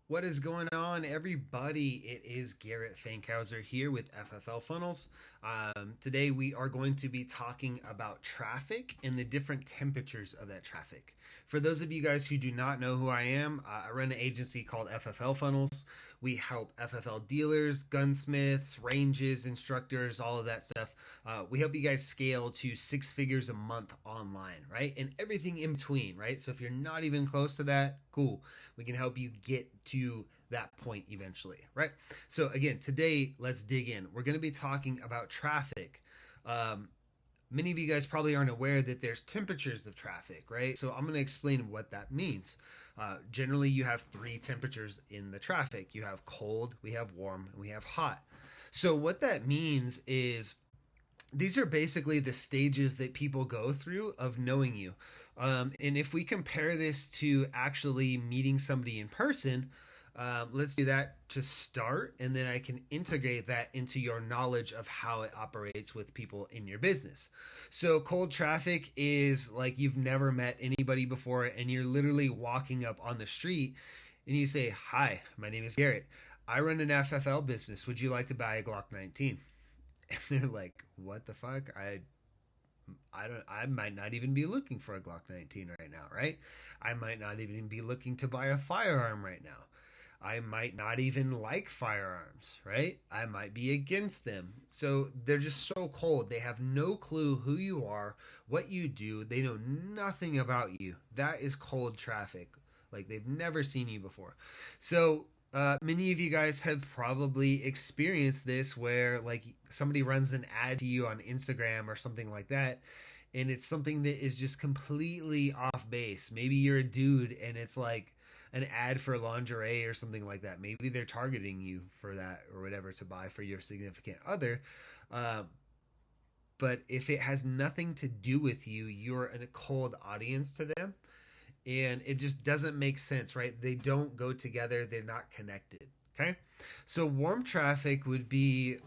What is going on, everybody? It is Garrett Fankhauser here with FFL Funnels. Today, we are going to be talking about traffic and the different temperatures of that traffic. For those of you guys who do not know who I am, I run an agency called FFL Funnels. We help FFL dealers, gunsmiths, ranges, instructors, all of that stuff. We help you guys scale to 6 figures a month online, right? And everything in between, right? So if you're not even close to that, cool. We can help you get to that point eventually, right? So again, today, let's dig in. We're going to be talking about traffic. Many of you guys probably aren't aware that there's temperatures of traffic, right? So I'm going to explain what that means. Generally, you have 3 temperatures in the traffic. You have cold, we have warm, and we have hot. So what that means is these are basically the stages that people go through of knowing you. And if we compare this to actually meeting somebody in person, let's do that to start, and then I can integrate that into your knowledge of how it operates with people in your business. So cold traffic is like you've never met anybody before, and you're literally walking up on the street and you say, "Hi, my name is Garrett. I run an FFL business. Would you like to buy a Glock 19?" And they're like, "What the fuck? I might not even be looking for a Glock 19 right now, right? I might not even be looking to buy a firearm right now. I might not even like firearms, right? I might be against them." So they're just so cold. They have no clue who you are, what you do. They know nothing about you. That is cold traffic. Like they've never seen you before. So many of you guys have probably experienced this where like somebody runs an ad to you on Instagram or something like that, and it's something that is just completely off base. Maybe you're a dude and it's like an ad for lingerie or something like that. Maybe they're targeting you for that or whatever to buy for your significant other. But if it has nothing to do with you, you're a cold audience to them, and it just doesn't make sense, right? They don't go together. They're not connected. Okay. So warm traffic would be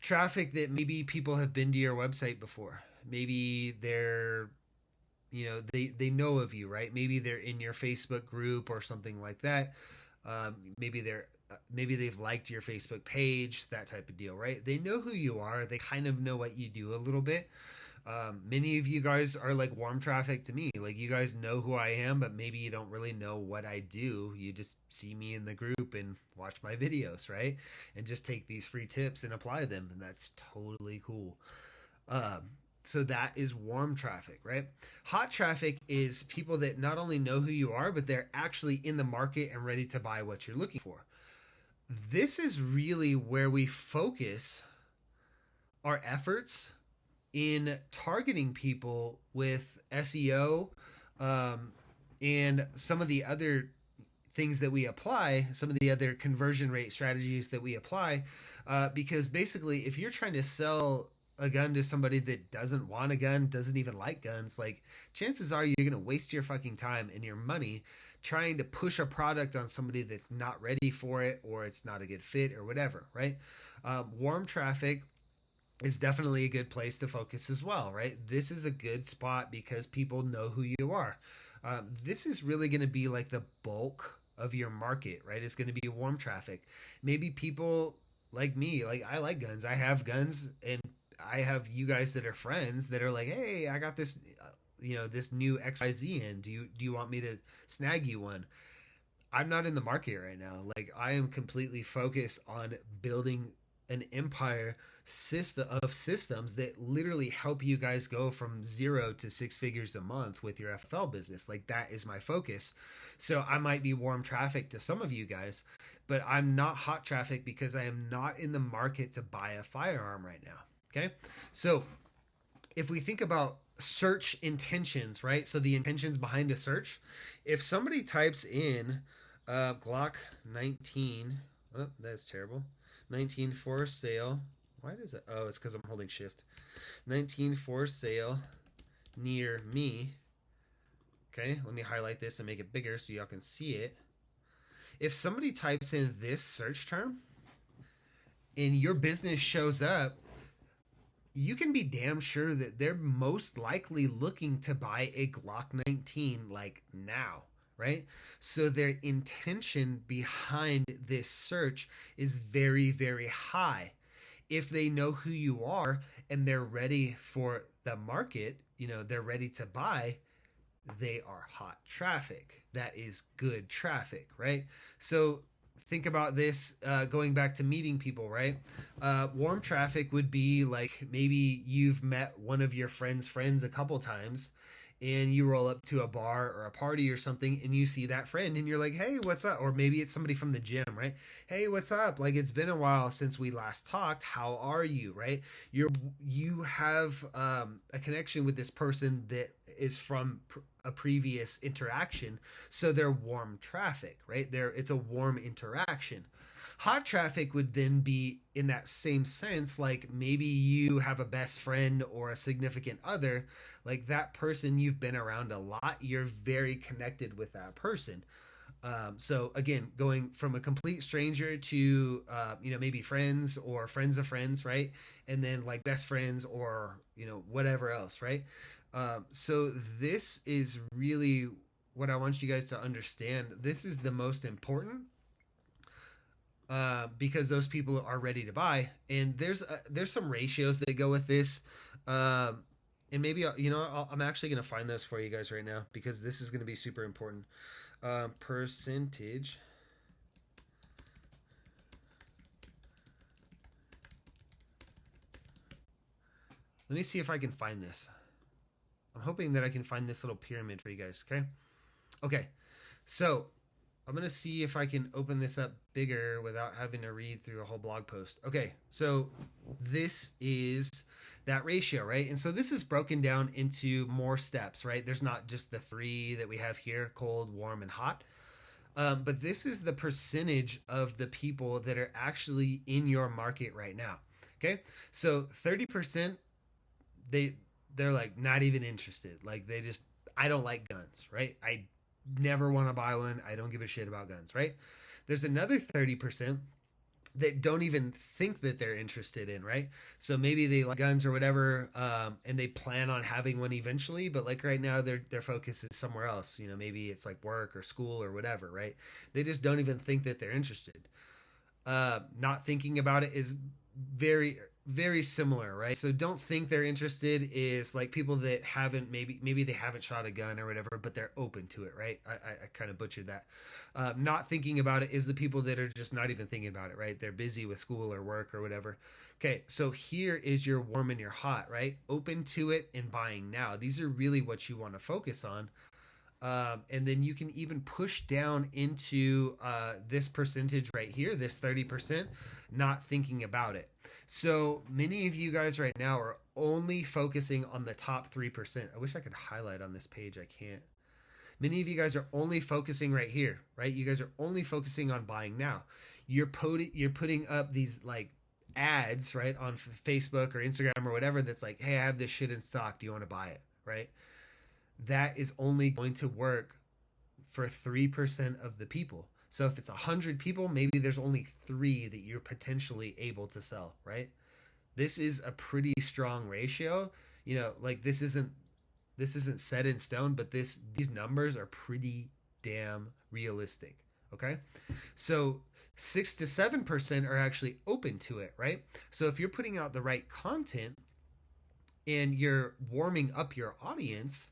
traffic that maybe people have been to your website before. Maybe they're, they know of you, right? Maybe they're in your Facebook group or something like that. Maybe they've liked your Facebook page, that type of deal, right? They know who you are. They kind of know what you do a little bit. Many of you guys are like warm traffic to me. Like you guys know who I am, but maybe you don't really know what I do. You just see me in the group and watch my videos, right? And just take these free tips and apply them. And that's totally cool. So that is warm traffic, right? Hot traffic is people that not only know who you are, but they're actually in the market and ready to buy what you're looking for. This is really where we focus our efforts in targeting people with SEO, and some of the other things that we apply, some of the other conversion rate strategies that we apply, because basically if you're trying to sell a gun to somebody that doesn't want a gun, doesn't even like guns, like chances are you're going to waste your fucking time and your money trying to push a product on somebody that's not ready for it, or it's not a good fit or whatever, right? Warm traffic is definitely a good place to focus as well, right? This is a good spot because people know who you are. This is really going to be like the bulk of your market, right? It's going to be warm traffic. Maybe people like me, like I like guns. I have guns, and I have you guys that are friends that are like, "Hey, I got this, this new XYZ in. Do you want me to snag you one?" I'm not in the market right now. Like I am completely focused on building an empire system of systems that literally help you guys go from 0 to 6 figures a month with your FFL business. Like that is my focus. So I might be warm traffic to some of you guys, but I'm not hot traffic because I am not in the market to buy a firearm right now. Okay. So if we think about search intentions, right? So the intentions behind a search, if somebody types in Glock 19, oh, that's terrible. 19 for sale. Why does it? Oh, it's because I'm holding shift. 19 for sale near me. Okay, let me highlight this and make it bigger so y'all can see it. If somebody types in this search term and your business shows up, you can be damn sure that they're most likely looking to buy a Glock 19 like now, right? So their intention behind this search is very, very high. If they know who you are and they're ready for the market, they're ready to buy, they are hot traffic. That is good traffic, right? So think about this, going back to meeting people, right? Warm traffic would be like maybe you've met one of your friends a couple times, and you roll up to a bar or a party or something and you see that friend and you're like, hey, what's up? Or maybe it's somebody from the gym, right? Hey, what's up? Like, it's been a while since we last talked. How are you? Right? You have a connection with this person that is from a previous interaction, so they're warm traffic, right? It's a warm interaction. Hot traffic would then be in that same sense, like maybe you have a best friend or a significant other, like that person you've been around a lot, you're very connected with that person. So again, going from a complete stranger to maybe friends or friends of friends, right? And then like best friends or whatever else, right? So this is really what I want you guys to understand. This is the most important, because those people are ready to buy, and there's some ratios that go with this, and maybe I'm actually going to find those for you guys right now, because this is going to be super important. Percentage. Let me see if I can find this. I'm hoping that I can find this little pyramid for you guys. Okay, so I'm going to see if I can open this up bigger without having to read through a whole blog post. Okay, so this is that ratio, right? And so this is broken down into more steps, right? There's not just the 3 that we have here, cold, warm, and hot. But this is the percentage of the people that are actually in your market right now. Okay, so 30%, they're like not even interested. Like I don't like guns, right? I never want to buy one. I don't give a shit about guns, right? There's another 30% that don't even think that they're interested in, right? So maybe they like guns or whatever, and they plan on having one eventually, but like right now their focus is somewhere else. Maybe it's like work or school or whatever, right? They just don't even think that they're interested. Not thinking about it is very, very similar, right? So don't think they're interested is like people that haven't, maybe they haven't shot a gun or whatever, but they're open to it, right? I kind of butchered that. Not thinking about it is the people that are just not even thinking about it, right? They're busy with school or work or whatever. Okay, so here is your warm and your hot, right? Open to it and buying now. These are really what you want to focus on. And then you can even push down into this percentage right here, this 30%, not thinking about it. So many of you guys right now are only focusing on the top 3%. I wish I could highlight on this page. I can't. Many of you guys are only focusing right here, right? You guys are only focusing on buying now. You're putting up these like ads, right, on Facebook or Instagram or whatever that's like, hey, I have this shit in stock. Do you want to buy it, right? That is only going to work for 3% of the people. So if it's 100 people, maybe there's only 3 that you're potentially able to sell, right? This is a pretty strong ratio. Like this isn't set in stone, but these numbers are pretty damn realistic, okay? So 6 to 7% are actually open to it, right? So if you're putting out the right content and you're warming up your audience,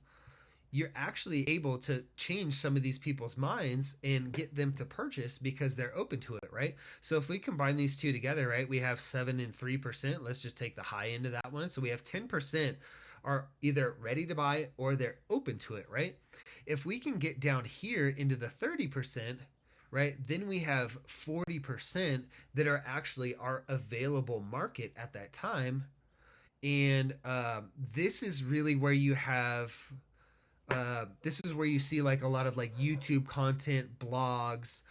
you're actually able to change some of these people's minds and get them to purchase because they're open to it, right? So if we combine these two together, right, we have 7 and 3%. Let's just take the high end of that one. So we have 10% are either ready to buy or they're open to it, right? If we can get down here into the 30%, right, then we have 40% that are actually our available market at that time. And this is really where you have... this is where you see like a lot of like YouTube content, blogs,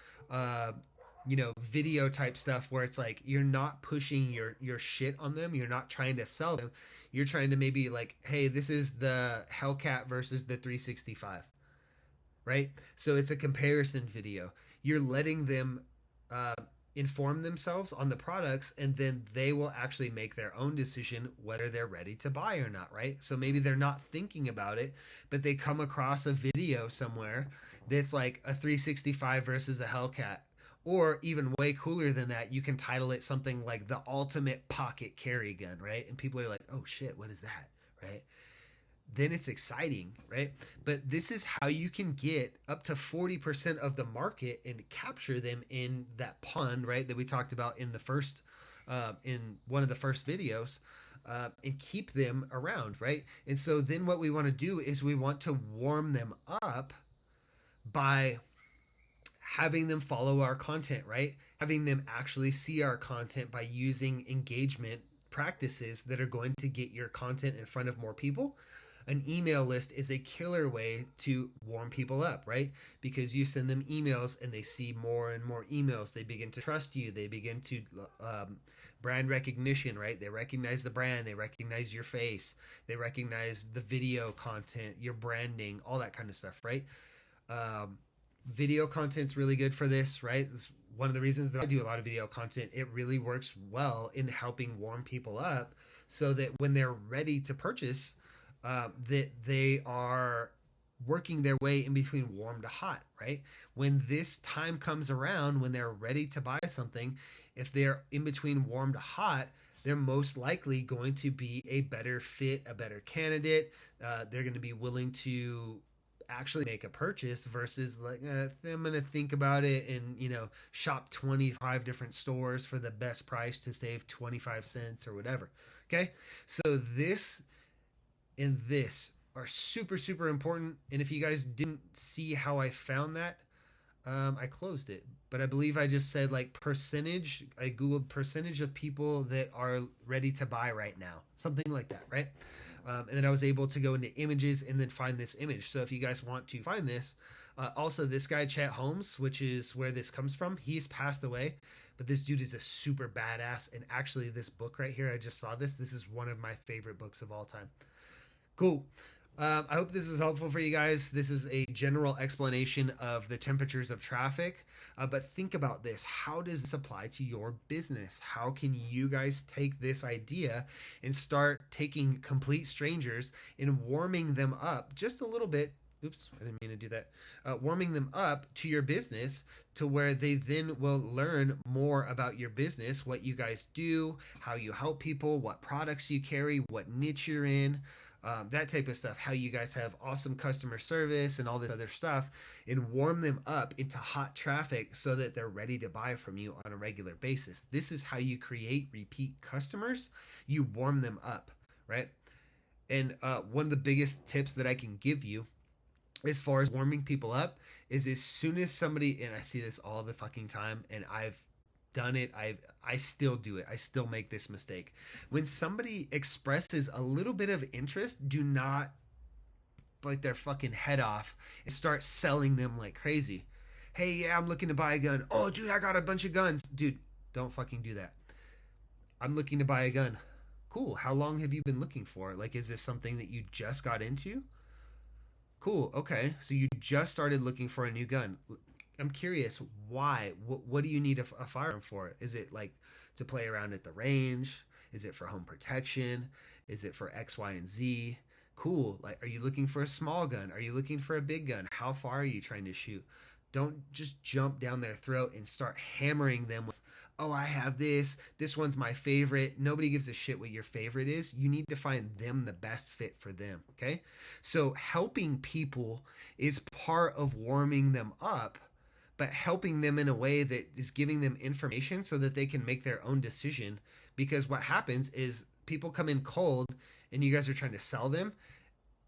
video type stuff where it's like you're not pushing your shit on them. You're not trying to sell them. You're trying to maybe like, hey, this is the Hellcat versus the 365, right? So it's a comparison video. You're letting them inform themselves on the products, and then they will actually make their own decision whether they're ready to buy or not, right? So maybe they're not thinking about it, but they come across a video somewhere that's like a 365 versus a Hellcat. Or even way cooler than that, you can title it something like the ultimate pocket carry gun, right? And people are like, oh shit, what is that, right? Then it's exciting, right? But this is how you can get up to 40% of the market and capture them in that pond, right? That we talked about in the first, in one of the first videos, and keep them around, right? And so then what we want to do is we want to warm them up by having them follow our content, right? Having them actually see our content by using engagement practices that are going to get your content in front of more people. An email list is a killer way to warm people up, right? Because you send them emails and they see more and more emails. They begin to trust you. They begin to brand recognition, right? They recognize the brand. They recognize your face. They recognize the video content, your branding, all that kind of stuff, right? Video content's really good for this, right? It's one of the reasons that I do a lot of video content. It really works well in helping warm people up so that when they're ready to purchase, that they are working their way in between warm to hot, right? When this time comes around, when they're ready to buy something, if they're in between warm to hot, they're most likely going to be a better fit, a better candidate. They're going to be willing to actually make a purchase versus like I'm gonna think about it and shop 25 different stores for the best price to save 25 cents or whatever. Okay, so this and this are super important, and if you guys didn't see how I found that, I closed it, but I believe I just said like percentage. I googled percentage of people that are ready to buy right now, something like that, right? And then I was able to go into images and then find this image. So if you guys want to find this, also this guy, Chet Holmes, which is where this comes from, he's passed away, but this dude is a super badass. And actually this book right here, I just saw this. This is one of my favorite books of all time. Cool. I hope this is helpful for you guys. This is a general explanation of the temperatures of traffic, but think about this. How does this apply to your business? How can you guys take this idea and start taking complete strangers and warming them up just a little bit? Oops, I didn't mean to do that. Warming them up to your business to where they then will learn more about your business, what you guys do, how you help people, what products you carry, what niche you're in. That type of stuff, how you guys have awesome customer service and all this other stuff, and warm them up into hot traffic so that they're ready to buy from you on a regular basis. This is how you create repeat customers. You warm them up, right? And one of the biggest tips that I can give you as far as warming people up is as soon as somebody, and I see this all the fucking time, and I've done it, I still do it. I still make this mistake. When somebody expresses a little bit of interest, do not bite their fucking head off and start selling them like crazy. Hey, yeah, I'm looking to buy a gun. Oh, dude, I got a bunch of guns. Dude, don't fucking do that. I'm looking to buy a gun. Cool. How long have you been looking for? Like, is this something that you just got into? Cool. Okay. So you just started looking for a new gun. I'm curious, why? What do you need a firearm for? Is it like to play around at the range? Is it for home protection? Is it for X, Y, and Z? Cool. Like, are you looking for a small gun? Are you looking for a big gun? How far are you trying to shoot? Don't just jump down their throat and start hammering them with, oh, I have this. This one's my favorite. Nobody gives a shit what your favorite is. You need to find them the best fit for them, okay? So helping people is part of warming them up, but helping them in a way that is giving them information so that they can make their own decision. Because what happens is people come in cold and you guys are trying to sell them.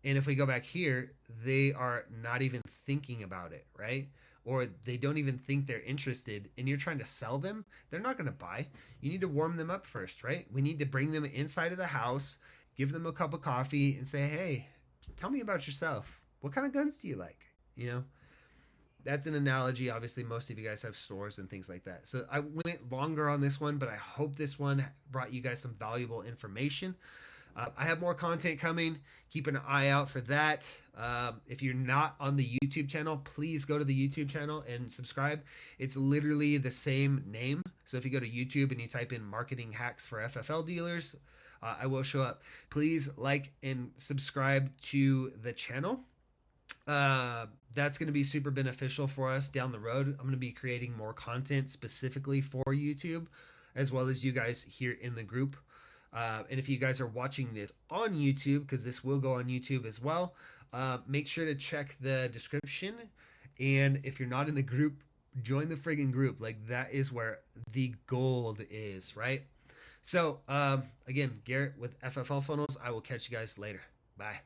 And if we go back here, they are not even thinking about it, right? Or they don't even think they're interested, and you're trying to sell them. They're not going to buy. You need to warm them up first, right? We need to bring them inside of the house, give them a cup of coffee and say, hey, tell me about yourself. What kind of guns do you like? That's an analogy. Obviously, most of you guys have stores and things like that. So I went longer on this one, but I hope this one brought you guys some valuable information. I have more content coming. Keep an eye out for that. If you're not on the YouTube channel, please go to the YouTube channel and subscribe. It's literally the same name. So if you go to YouTube and you type in marketing hacks for FFL dealers, I will show up. Please like and subscribe to the channel. That's going to be super beneficial for us down the road. I'm going to be creating more content specifically for YouTube, as well as you guys here in the group. And if you guys are watching this on YouTube, because this will go on YouTube as well, make sure to check the description. And if you're not in the group, join the friggin' group. Like, that is where the gold is, right? So, again, Garrett with FFL Funnels. I will catch you guys later. Bye.